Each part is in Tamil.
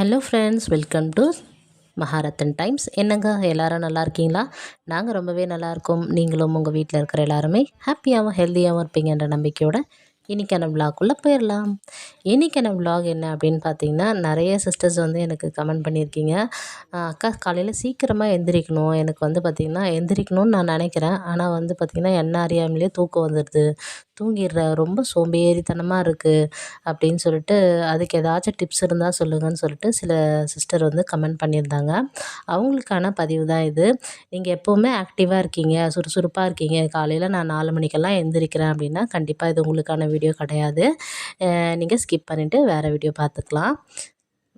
Hello friends, welcome to Maharathan Times. என்னங்க எல்லாரும் நல்லா இருக்கீங்களா? நாங்கள் ரொம்பவே நல்லா இருக்கோம். நீங்களும் உங்கள் வீட்டில் இருக்கிற எல்லாருமே ஹாப்பியாகவும் ஹெல்த்தியாகவும் இருப்பீங்கன்ற நம்பிக்கையோட இன்றைக்கான விலாகுள்ளே போயிடலாம். இன்றைக்கான விலாக் என்ன அப்படின்னு பார்த்தீங்கன்னா, நிறைய சிஸ்டர்ஸ் வந்து எனக்கு கமெண்ட் பண்ணியிருக்கீங்க. அக்கா காலையில் சீக்கிரமாக எந்திரிக்கணும், எனக்கு வந்து பார்த்திங்கன்னா எந்திரிக்கணும்னு நான் நினைக்கிறேன். ஆனால் வந்து பார்த்திங்கன்னா என்ன அறியாமலே தூக்கம் வந்துடுது, தூங்கிடுறேன், ரொம்ப சோம்பேறித்தனமாக இருக்குது அப்படின்னு சொல்லிட்டு, அதுக்கு ஏதாச்சும் டிப்ஸ் இருந்தால் சொல்லுங்கன்னு சொல்லிட்டு சில சிஸ்டர் வந்து கமெண்ட் பண்ணியிருந்தாங்க. அவங்களுக்கான பதிவு தான் இது. நீங்கள் எப்போவுமே ஆக்டிவாக இருக்கீங்க, சுறுசுறுப்பாக இருக்கீங்க, காலையில் நான் 4 மணிக்கெல்லாம் எந்திரிக்கிறேன் அப்படின்னா கண்டிப்பாக இது உங்களுக்கான வீடியோ கிடையாது. நீங்கள் ஸ்கிப் பண்ணிவிட்டு வேறு வீடியோ பார்த்துக்கலாம்.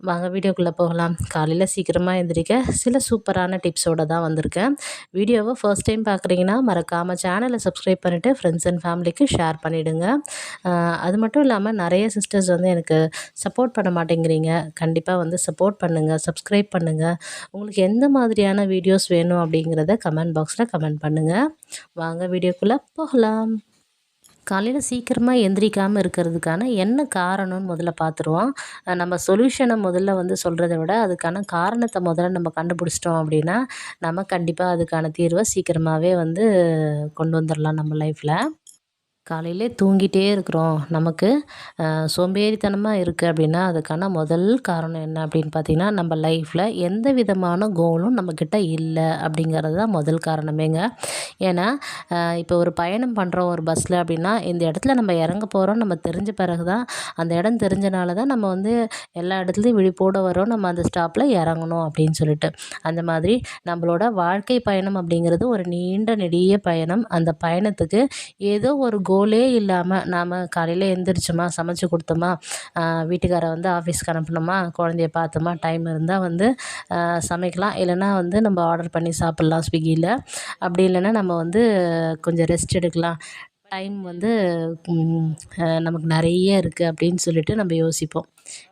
வாங்க வீடியோக்குள்ளே போகலாம். காலையில் சீக்கிரமாக எந்திரிக்க சில சூப்பரான டிப்ஸோடு தான் வந்திருக்கேன். வீடியோவை ஃபர்ஸ்ட் டைம் பார்க்குறீங்கன்னா மறக்காமல் சேனலை சப்ஸ்கிரைப் பண்ணிவிட்டு ஃப்ரெண்ட்ஸ் அண்ட் ஃபேமிலிக்கு ஷேர் பண்ணிவிடுங்க. அது மட்டும் இல்லாமல் நிறைய சிஸ்டர்ஸ் வந்து எனக்கு சப்போர்ட் பண்ண மாட்டேங்கிறீங்க. கண்டிப்பாக வந்து சப்போர்ட் பண்ணுங்கள், சப்ஸ்கிரைப் பண்ணுங்கள். உங்களுக்கு எந்த மாதிரியான வீடியோஸ் வேணும் அப்படிங்கிறத கமெண்ட் பாக்ஸில் கமெண்ட் பண்ணுங்கள். வாங்க வீடியோக்குள்ளே போகலாம். காலையில் சீக்கிரமாக எந்திரிக்காமல் இருக்கிறதுக்கான என்ன காரணம்னு முதல்ல பார்த்துருவோம். நம்ம சொல்யூஷனை முதல்ல வந்து சொல்கிறத விட அதுக்கான காரணத்தை முதல்ல நம்ம கண்டுபிடிச்சிட்டோம் அப்படின்னா நம்ம கண்டிப்பாக அதுக்கான தீர்வை சீக்கிரமாகவே வந்து கொண்டு வந்துடலாம் நம்ம லைஃப்பில். காலையிலே தூங்கிட்டே இருக்கிறோம், நமக்கு சோம்பேறித்தனமாக இருக்குது அப்படின்னா அதுக்கான முதல் காரணம் என்ன அப்படின்னு பார்த்திங்கன்னா, நம்ம லைஃப்பில் எந்த விதமான கோலும் நம்மக்கிட்ட இல்லை அப்படிங்கிறது தான் முதல் காரணமேங்க. ஏன்னா இப்போ ஒரு பயணம் பண்ணுறோம் ஒரு பஸ்ஸில் அப்படின்னா, இந்த இடத்துல நம்ம இறங்க போகிறோம் நம்ம தெரிஞ்ச பிறகு தான், அந்த இடம் தெரிஞ்சனால தான் நம்ம வந்து எல்லா இடத்துலையும் விழிப்போடு வரோம், நம்ம அந்த ஸ்டாப்பில் இறங்கணும் அப்படின்னு சொல்லிட்டு. அந்த மாதிரி நம்மளோட வாழ்க்கை பயணம் அப்படிங்கிறது ஒரு நீண்ட நெடிய பயணம். அந்த பயணத்துக்கு ஏதோ ஒரு கோலே இல்லாமல் நாம் காலையில் எழுந்திரிச்சோமா, சமைச்சு கொடுத்தோமா, வீட்டுக்காரை வந்து ஆஃபீஸ்க்கு அனுப்பினோமா, குழந்தைய பார்த்தோமா, டைம் இருந்தால் வந்து சமைக்கலாம், இல்லைன்னா வந்து நம்ம ஆர்டர் பண்ணி சாப்பிட்லாம் ஸ்விக்கியில். அப்படி இல்லைன்னா நம்ம வந்து கொஞ்சம் ரெஸ்ட் எடுக்கலாம், டைம் வந்து நமக்கு நிறைய இருக்குது அப்படின்னு சொல்லிட்டு நம்ம யோசிப்போம்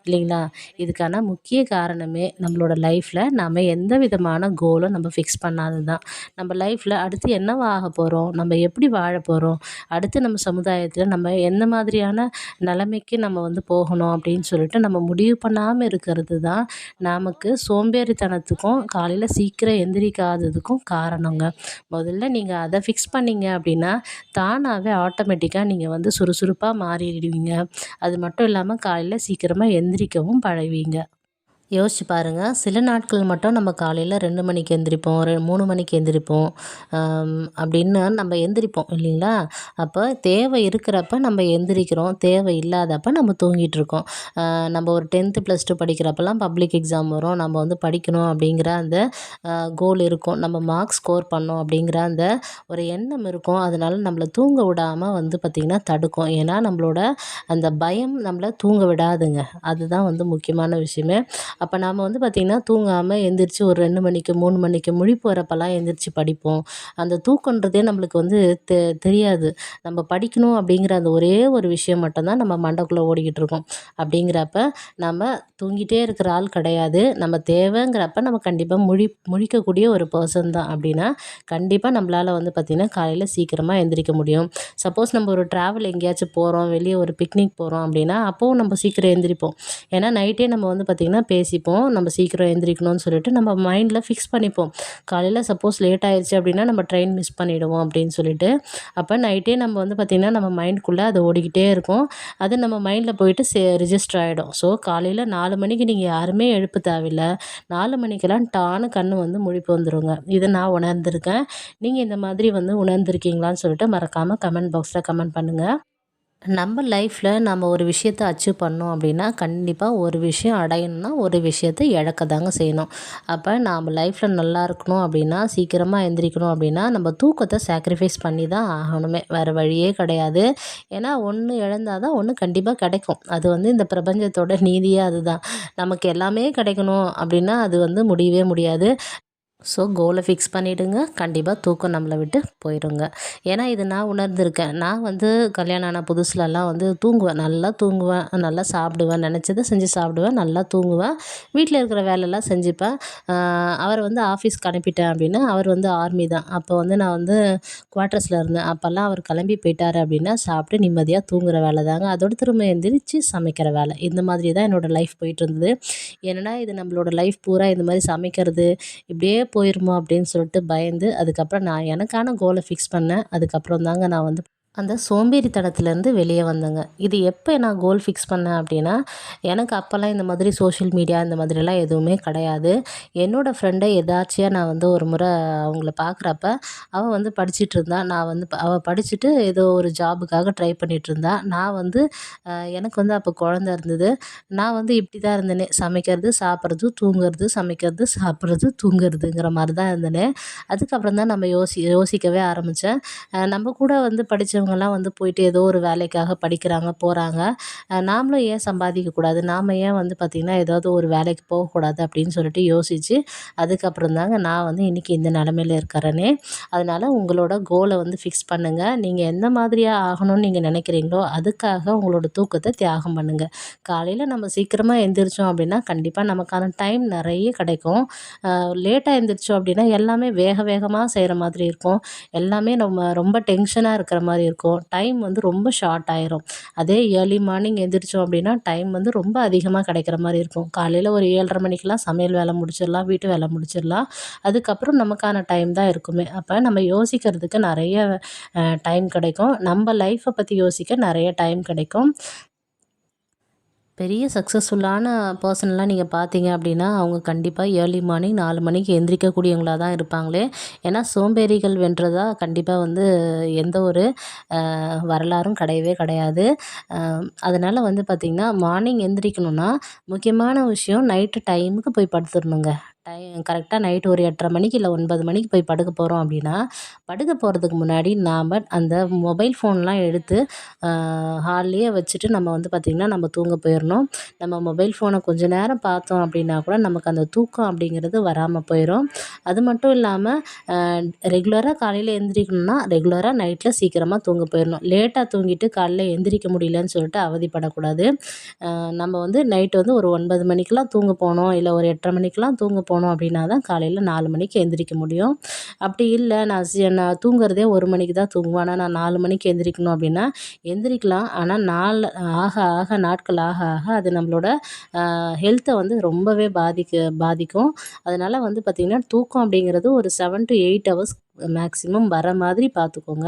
இல்லைங்களா? இதுக்கான முக்கிய காரணமே நம்மளோட லைஃப்பில் நாம் எந்த விதமான கோலும் நம்ம ஃபிக்ஸ் பண்ணாதது தான். நம்ம லைஃப்பில் அடுத்து என்னவா ஆக போகிறோம், நம்ம எப்படி வாழ போகிறோம், அடுத்து நம்ம சமுதாயத்தில் நம்ம எந்த மாதிரியான நிலைமைக்கு நம்ம வந்து போகணும் அப்படின்னு சொல்லிட்டு நம்ம முடிவு பண்ணாமல் இருக்கிறது தான் நமக்கு சோம்பேறித்தனத்துக்கும் காலையில் சீக்கிரம் எந்திரிக்காததுக்கும் காரணங்க. முதல்ல நீங்கள் அதை ஃபிக்ஸ் பண்ணிங்க அப்படின்னா தானாகவே ஆட்டோமேட்டிக்காக நீங்கள் வந்து சுறுசுறுப்பாக மாறிடுவீங்க. அது மட்டும் இல்லாமல் காலையில் சீக்கிரமாக எந்திரிக்கவும் பழகுவீங்க. யோசிச்சு பாருங்கள், சில நாட்கள் மட்டும் நம்ம காலையில் 2 மணிக்கு எந்திரிப்போம், 3 மணிக்கு எந்திரிப்போம், அப்படின்னு நம்ம எந்திரிப்போம் இல்லைங்களா? அப்போ தேவை இருக்கிறப்ப நம்ம எந்திரிக்கிறோம், தேவை இல்லாதப்ப நம்ம தூங்கிட்டுருக்கோம். நம்ம ஒரு 10th +2 படிக்கிறப்பெல்லாம் பப்ளிக் எக்ஸாம் வரும், நம்ம வந்து படிக்கணும் அப்படிங்கிற அந்த கோல் இருக்கும், நம்ம மார்க்ஸ் ஸ்கோர் பண்ணோம் அப்படிங்கிற அந்த ஒரு எண்ணம் இருக்கும். அதனால் நம்மளை தூங்க விடாமல் வந்து பார்த்திங்கன்னா தடுக்கும். ஏன்னா நம்மளோட அந்த பயம் நம்மளை தூங்க விடாதுங்க. அதுதான் வந்து முக்கியமான விஷயமே. அப்போ நாம் வந்து பார்த்திங்கன்னா தூங்காமல் எந்திரிச்சு ஒரு 2 மணிக்கு 3 மணிக்கு முழிப்பு வரப்பெல்லாம் எந்திரிச்சு படிப்போம். அந்த தூக்கன்றதே நம்மளுக்கு வந்து தெரியாது. நம்ம படிக்கணும் அப்படிங்கிற அந்த ஒரே ஒரு விஷயம் மட்டும்தான் நம்ம மண்டைக்குள்ளே ஓடிக்கிட்டு இருக்கோம். அப்படிங்கிறப்ப நம்ம தூங்கிட்டே இருக்கிற ஆள் கிடையாது. நம்ம தேவைங்கிறப்ப நம்ம கண்டிப்பாக முழிக்கக்கூடிய ஒரு பர்சன் தான். அப்படின்னா கண்டிப்பாக நம்மளால் வந்து பார்த்திங்கன்னா காலையில் சீக்கிரமாக எந்திரிக்க முடியும். சப்போஸ் நம்ம ஒரு ட்ராவல் எங்கேயாச்சும் போகிறோம், வெளியே ஒரு பிக்னிக் போகிறோம் அப்படின்னா அப்போவும் நம்ம சீக்கிரம் எந்திரிப்போம். ஏன்னா நைட்டே நம்ம வந்து பார்த்திங்கன்னா பேசிப்போம், நம்ம சீக்கிரம் எந்திரிக்கணும்னு சொல்லிட்டு நம்ம மைண்டில் ஃபிக்ஸ் பண்ணிப்போம். காலையில் சப்போஸ் லேட் ஆயிடுச்சு அப்படின்னா நம்ம ட்ரெயின் மிஸ் பண்ணிவிடுவோம் அப்படின்னு சொல்லிட்டு. அப்போ நைட்டே நம்ம வந்து பார்த்திங்கன்னா நம்ம மைண்டுக்குள்ளே அது ஓடிக்கிட்டே இருக்கும். அது நம்ம மைண்டில் போயிட்டு ரிஜிஸ்டர் ஆகிடும். ஸோ காலையில் 4 மணிக்கு நீங்கள் யாருமே எழுப்ப தேவையில்லை. 4 மணிக்கெல்லாம் டான்னு கண்ணு வந்து முழிப்பு வந்துடுங்க. இதை நான் உணர்ந்திருக்கேன். நீங்கள் இந்த மாதிரி வந்து உணர்ந்திருக்கீங்களான்னு சொல்லிட்டு மறக்காமல் கமெண்ட் பாக்ஸில் கமெண்ட் பண்ணுங்கள். நம்ம லைஃப்பில் நம்ம ஒரு விஷயத்த அச்சீவ் பண்ணோம் அப்படின்னா கண்டிப்பாக ஒரு விஷயம் அடையணும்னா ஒரு விஷயத்தை இழக்க தாங்க செய்யணும். அப்போ நாம் லைஃப்பில் நல்லா இருக்கணும் அப்படின்னா, சீக்கிரமாக எந்திரிக்கணும் அப்படின்னா நம்ம தூக்கத்தை சாக்ரிஃபைஸ் பண்ணி தான் ஆகணுமே, வேறு வழியே கிடையாது. ஏன்னா ஒன்று இழந்தால் தான் ஒன்று கண்டிப்பாக கிடைக்கும். அது வந்து இந்த பிரபஞ்சத்தோட நீதியே அதுதான். நமக்கு எல்லாமே கிடைக்கணும் அப்படின்னா அது வந்து முடியவே முடியாது. ஸோ கோலை ஃபிக்ஸ் பண்ணிவிடுங்க. கண்டிப்பாக தூக்கம் நம்மளை விட்டு போயிடுங்க. ஏன்னா இது நான் உணர்ந்திருக்கேன். நான் வந்து கல்யாணம் ஆன புதுசுலலாம் வந்து தூங்குவேன், நல்லா தூங்குவேன், நல்லா சாப்பிடுவேன், நினச்சத செஞ்சு சாப்பிடுவேன், நல்லா தூங்குவேன், வீட்டில் இருக்கிற வேலையெல்லாம் செஞ்சுப்பேன். அவரை வந்து ஆஃபீஸ்க்கு அனுப்பிட்டேன் அப்படின்னா, அவர் வந்து ஆர்மி தான். அப்போ வந்து நான் வந்து குவார்ட்டர்ஸில் இருந்தேன். அப்போல்லாம் அவர் கிளம்பி போயிட்டார் அப்படின்னா சாப்பிட்டு நிம்மதியாக தூங்குற வேலை தாங்க. அதோட திரும்ப எந்திரிச்சு சமைக்கிற வேலை. இந்த மாதிரி தான் என்னோடய லைஃப் போயிட்டு இருந்தது. என்னடா இது நம்மளோட லைஃப் பூரா இந்த மாதிரி சமைக்கிறது இப்படியே போயிருமோ அப்படின்னு சொல்லிட்டு பயந்து, அதுக்கப்புறம் நான் எனக்கான கோலை ஃபிக்ஸ் பண்ணேன். அதுக்கப்புறம் தாங்க நான் வந்து அந்த சோம்பேறித்தனத்துலேருந்து வெளியே வந்தேங்க. இது எப்போ நான் கோல் ஃபிக்ஸ் பண்ணேன் அப்படின்னா, எனக்கு அப்போல்லாம் இந்த மாதிரி சோஷியல் மீடியா இந்த மாதிரிலாம் எதுவுமே கிடையாது. என்னோடய ஃப்ரெண்டை எதார்ச்சியா நான் வந்து ஒரு முறை அவங்கள பார்க்குறப்ப, அவள் வந்து படிச்சுட்டு இருந்தா. நான் வந்து அவள் படிச்சுட்டு ஏதோ ஒரு ஜாபுக்காக ட்ரை பண்ணிகிட்ருந்தா. நான் வந்து எனக்கு வந்து அப்போ குழந்த இருந்தது. நான் வந்து இப்படி தான் இருந்தேனே, சமைக்கிறது, சாப்பிட்றது, தூங்குறது, சமைக்கிறது, சாப்பிட்றது, தூங்குறதுங்கிற மாதிரி தான் இருந்தேனே. அதுக்கப்புறம் தான் நம்ம யோசிக்கவே ஆரம்பித்தேன். நம்ம கூட வந்து படித்தவங்கலாம் வந்து போயிட்டு ஏதோ ஒரு வேலைக்காக படிக்கிறாங்க, போகிறாங்க. நாமளும் ஏன் சம்பாதிக்கக்கூடாது? நாம் ஏன் வந்து பார்த்திங்கன்னா ஏதாவது ஒரு வேலைக்கு போகக்கூடாது அப்படின்னு சொல்லிட்டு யோசித்து, அதுக்கப்புறம் தாங்க நான் வந்து இன்றைக்கி இந்த நிலமையில இருக்கிறேனே. அதனால் உங்களோட கோலை வந்து ஃபிக்ஸ் பண்ணுங்கள். நீங்கள் எந்த மாதிரியாக ஆகணும்னு நீங்கள் நினைக்கிறீங்களோ அதுக்காக உங்களோட தூக்கத்தை தியாகம் பண்ணுங்கள். காலையில் நம்ம சீக்கிரமாக எந்திரிச்சோம் அப்படின்னா கண்டிப்பாக நமக்கான டைம் நிறைய கிடைக்கும். லேட்டாக எந்திரிச்சோம் அப்படின்னா எல்லாமே வேக வேகமாக செய்கிற மாதிரி இருக்கும். எல்லாமே நம்ம ரொம்ப டென்ஷனாக இருக்கிற மாதிரி இருக்கும். டைம் வந்து ரொம்ப ஷார்ட் ஆயிரும். அதே ஏர்லி மார்னிங் எந்திரிச்சோம் அப்படின்னா டைம் வந்து ரொம்ப அதிகமாக கிடைக்கிற மாதிரி இருக்கும். காலையில் ஒரு 7:30 மணிக்கெலாம் சமையல் வேலை முடிச்சிடலாம், வீட்டு வேலை முடிச்சிடலாம். அதுக்கப்புறம் நமக்கான டைம் தான் இருக்குமே. அப்போ நம்ம யோசிக்கிறதுக்கு நிறைய டைம் கிடைக்கும். நம்ம லைஃப்பை பற்றி யோசிக்க நிறைய டைம் கிடைக்கும். பெரிய சக்ஸஸ்ஃபுல்லான பர்சன்லாம் நீங்கள் பார்த்தீங்க அப்படின்னா, அவங்க கண்டிப்பாக ஏர்லி மார்னிங் 4 மணிக்கு எந்திரிக்கக்கூடியவங்களா தான் இருப்பாங்களே. ஏன்னா சோம்பேறிகள் வென்றதா கண்டிப்பாக வந்து எந்த ஒரு வரலாறும் கிடையவே கிடையாது. அதனால் வந்து பார்த்திங்கன்னா, மார்னிங் எந்திரிக்கணும்னா முக்கியமான விஷயம் நைட்டு டைமுக்கு போய் படுத்துடணுங்க. கரெக்டாக நைட்டு ஒரு 8:30 மணிக்கு இல்லை 9 மணிக்கு போய் படுக்க போகிறோம் அப்படின்னா, படுக்க போகிறதுக்கு முன்னாடி நாம் அந்த மொபைல் ஃபோன்லாம் எடுத்து ஹால்லேயே வச்சுட்டு நம்ம வந்து பார்த்திங்கன்னா நம்ம தூங்க போயிடணும். நம்ம மொபைல் ஃபோனை கொஞ்ச நேரம் பார்த்தோம் அப்படின்னா கூட நமக்கு அந்த தூக்கம் அப்படிங்கிறது வராமல் போயிடும். அது மட்டும் இல்லாமல் ரெகுலராக காலையில் எந்திரிக்கணும்னா ரெகுலராக நைட்டில் சீக்கிரமாக தூங்க போயிடணும். லேட்டாக தூங்கிட்டு காலையில் எந்திரிக்க முடியலன்னு சொல்லிட்டு அவதிப்படக்கூடாது. நம்ம வந்து நைட்டு வந்து ஒரு 9 மணிக்கெலாம் தூங்க போனோம், இல்லை ஒரு 8:30 மணிக்கெலாம் தூங்க போனோம் அப்படின்னா தான் காலையில் 4 மணிக்கு எந்திரிக்க முடியும். அப்படி இல்லை நான் தூங்குறதே 1 மணிக்கு தான் தூங்குவேன், ஆனால் நான் 4 மணிக்கு எந்திரிக்கணும் அப்படின்னா எந்திரிக்கலாம். ஆனால் ஆக ஆக நாட்கள் ஆக ஆக அது நம்மளோட ஹெல்த்தை வந்து ரொம்பவே பாதிக்கும். அதனால் வந்து பார்த்திங்கன்னா தூக்கம் அப்படிங்கிறது ஒரு 7 to 8 ஹவர்ஸ் மேக்ஸிமம் வர மாதிரி பார்த்துக்கோங்க.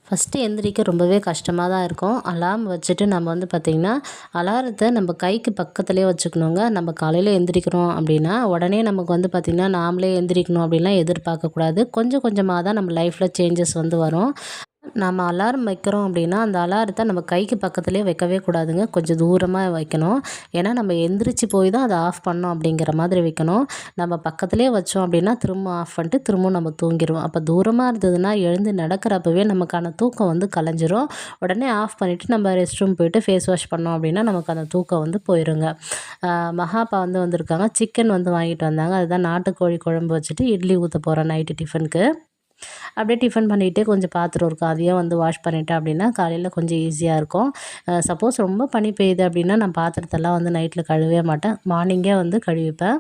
ஃபஸ்ட்டு எந்திரிக்க ரொம்பவே கஷ்டமாக தான் இருக்கும். அலார்ம் வச்சுட்டு நம்ம வந்து பார்த்திங்கன்னா, அலாரத்தை நம்ம கைக்கு பக்கத்துலேயே வச்சுக்கணுங்க. நம்ம காலையில் எந்திரிக்கிறோம் அப்படின்னா, உடனே நமக்கு வந்து பார்த்திங்கன்னா, நாமளே எந்திரிக்கணும் அப்படின்லாம் எதிர்பார்க்கக்கூடாது. கொஞ்சம் கொஞ்சமாக தான் நம்ம லைஃப்பில் சேஞ்சஸ் வந்து வரும். நம்ம அலாரம் வைக்கிறோம் அப்படின்னா, அந்த அலாரத்தை நம்ம கைக்கு பக்கத்துலேயே வைக்கவே கூடாதுங்க. கொஞ்சம் தூரமாக வைக்கணும். ஏன்னா நம்ம எந்திரிச்சு போய் தான் அதை ஆஃப் பண்ணோம் அப்படிங்கிற மாதிரி வைக்கணும். நம்ம பக்கத்துலேயே வச்சோம் அப்படின்னா திரும்ப ஆஃப் பண்ணிட்டு திரும்பவும் நம்ம தூங்கிடுவோம். அப்போ தூரமாக இருந்ததுன்னா எழுந்து நடக்கிறப்பவே நமக்கான தூக்கம் வந்து கலைஞ்சிரும். உடனே ஆஃப் பண்ணிவிட்டு நம்ம ரெஸ்ட் ரூம் போயிட்டு ஃபேஸ் வாஷ் பண்ணோம் அப்படின்னா நமக்கு அந்த தூக்கம் வந்து போயிருங்க. மகாப்பா வந்து வந்திருக்காங்க. சிக்கன் வந்து வாங்கிட்டு வந்தாங்க. அதுதான் நாட்டுக்கோழி குழம்பு வச்சுட்டு இட்லி ஊற்ற போகிறேன் நைட்டு டிஃபனுக்கு. அப்படியே டிஃபன் பண்ணிகிட்டே கொஞ்சம் பாத்திரம் இருக்கும், அதையும் வந்து வாஷ் பண்ணிட்டேன் அப்படின்னா காலையில் கொஞ்சம் ஈஸியாக இருக்கும். சப்போஸ் ரொம்ப பனி பெய்யுது அப்படின்னா நான் பாத்திரத்தெல்லாம் வந்து நைட்டில் கழுவவே மாட்டேன், மார்னிங்கே வந்து கழுவிப்பேன்.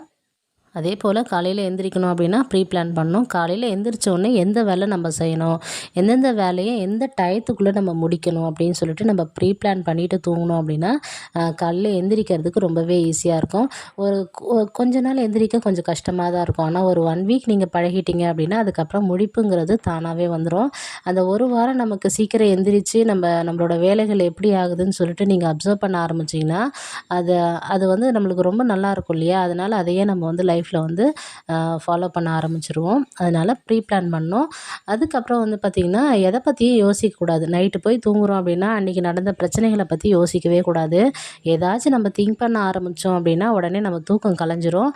அதே போல் காலையில் எந்திரிக்கணும் அப்படின்னா ப்ரீ பிளான் பண்ணணும். காலையில் எந்திரிச்ச உடனே எந்த வேலை நம்ம செய்யணும், எந்தெந்த வேலையை எந்த டயத்துக்குள்ளே நம்ம முடிக்கணும் அப்படின்னு சொல்லிட்டு நம்ம ப்ரீ பிளான் பண்ணிவிட்டு தூங்கணும் அப்படின்னா காலையில் எந்திரிக்கிறதுக்கு ரொம்பவே ஈஸியாக இருக்கும். கொஞ்ச நாள் எந்திரிக்க கொஞ்சம் கஷ்டமாக தான் இருக்கும். ஆனால் ஒரு 1 வீக் நீங்கள் பழகிட்டீங்க அப்படின்னா அதுக்கப்புறம் முழிப்புங்கிறது தானாகவே வந்துடும். அந்த ஒரு வாரம் நமக்கு சீக்கிரம் எந்திரிச்சு நம்மளோட வேலைகள் எப்படி ஆகுதுன்னு சொல்லிட்டு நீங்கள் அப்சர்வ் பண்ண ஆரம்பிச்சிங்கன்னா அது வந்து நம்மளுக்கு ரொம்ப நல்லாயிருக்கும் இல்லையா? அதனால் அதையே நம்ம வந்து லைஃப்பில் வந்து ஃபாலோ பண்ண ஆரம்பிச்சிருவோம். அதனால் ப்ரீ பிளான் பண்ணணும். அதுக்கப்புறம் வந்து பார்த்திங்கன்னா எதை பற்றியும் யோசிக்கக்கூடாது. நைட்டு போய் தூங்குகிறோம் அப்படின்னா அன்றைக்கி நடந்த பிரச்சனைகளை பற்றி யோசிக்கவே கூடாது. ஏதாச்சும் நம்ம திங்க் பண்ண ஆரம்பித்தோம் அப்படின்னா உடனே நம்ம தூக்கம் கலைஞ்சிரும்.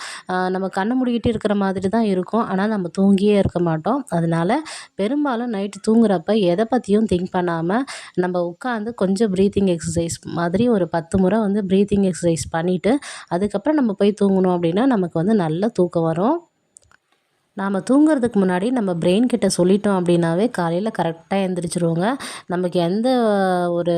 நம்ம கண்ணை மூடிக்கிட்டு இருக்கிற மாதிரி தான் இருக்கும், ஆனால் நம்ம தூங்கியே இருக்க மாட்டோம். அதனால் பெரும்பாலும் நைட்டு தூங்குறப்ப எதை பற்றியும் திங்க் பண்ணாமல் நம்ம உட்காந்து கொஞ்சம் ப்ரீத்திங் எக்ஸசைஸ் மாதிரி ஒரு 10 முறை வந்து ப்ரீத்திங் எக்ஸசைஸ் பண்ணிவிட்டு அதுக்கப்புறம் நம்ம போய் தூங்கணும் அப்படின்னா நமக்கு வந்து நல்ல தூக்கம் வரும். நாம் தூங்குறதுக்கு முன்னாடி நம்ம பிரெயின் கிட்ட சொல்லிட்டோம் அப்படின்னாவே காலையில் கரெக்டாக எழுந்திரிச்சிருவோங்க. நமக்கு எந்த ஒரு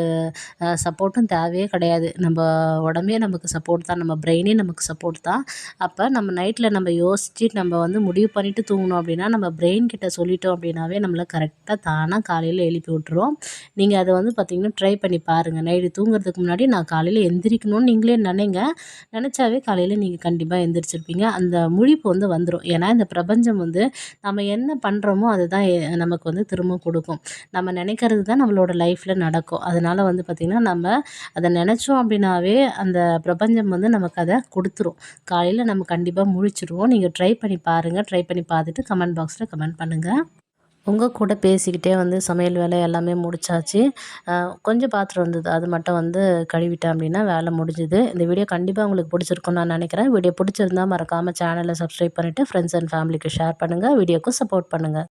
சப்போர்ட்டும் தேவையே கிடையாது. நம்ம உடம்பே நமக்கு சப்போர்ட் தான், நம்ம பிரெயினே நமக்கு சப்போர்ட் தான். அப்போ நம்ம நைட்டில் நம்ம யோசித்து நம்ம வந்து முடிவு பண்ணிவிட்டு தூங்கணும் அப்படின்னா நம்ம பிரெயின் கிட்ட சொல்லிட்டோம் அப்படின்னாவே நம்மளை கரெக்டாக தானாக காலையில் எழுப்பி விட்டுரும். நீங்கள் அதை வந்து பார்த்திங்கன்னா ட்ரை பண்ணி பாருங்கள். நைட்டு தூங்குறதுக்கு முன்னாடி நான் காலையில் எந்திரிக்கணும்னு நீங்களே நினச்சாவே காலையில் நீங்கள் கண்டிப்பாக எந்திரிச்சிருப்பீங்க. அந்த முழிப்பு வந்து வந்துடும். ஏன்னா இந்த பிரபஞ்சம் வந்து நம்ம என்ன பண்ணுறோமோ அதுதான் நமக்கு வந்து திரும்ப கொடுக்கும். நம்ம நினைக்கிறது தான் நம்மளோட லைஃப்பில் நடக்கும். அதனால் வந்து பார்த்திங்கன்னா நம்ம அதை நினச்சோம் அப்படின்னாவே அந்த பிரபஞ்சம் வந்து நமக்கு அதை கொடுத்துரும். காலையில் நம்ம கண்டிப்பாக முழிச்சிடுவோம். நீங்கள் ட்ரை பண்ணி பாருங்கள். ட்ரை பண்ணி பார்த்துட்டு கமெண்ட் பாக்ஸில் கமெண்ட் பண்ணுங்கள். உங்கள் கூட பேசிக்கிட்டே வந்து சமையல் வேலை எல்லாமே முடிச்சாச்சு. கொஞ்சம் பாத்திரம் இருந்தது, அது மட்டும் வந்து கழுவிட்டேன் அப்படின்னா வேலை முடிஞ்சுது. இந்த வீடியோ கண்டிப்பாக உங்களுக்கு பிடிச்சிருக்குன்னு நான் நினைக்கிறேன். வீடியோ பிடிச்சிருந்தா மறக்காமல் சேனலை சப்ஸ்கிரைப் பண்ணிவிட்டு ஃப்ரெண்ட்ஸ் அண்ட் ஃபேமிலிக்கு ஷேர் பண்ணுங்கள். வீடியோக்கு சப்போர்ட் பண்ணுங்கள்.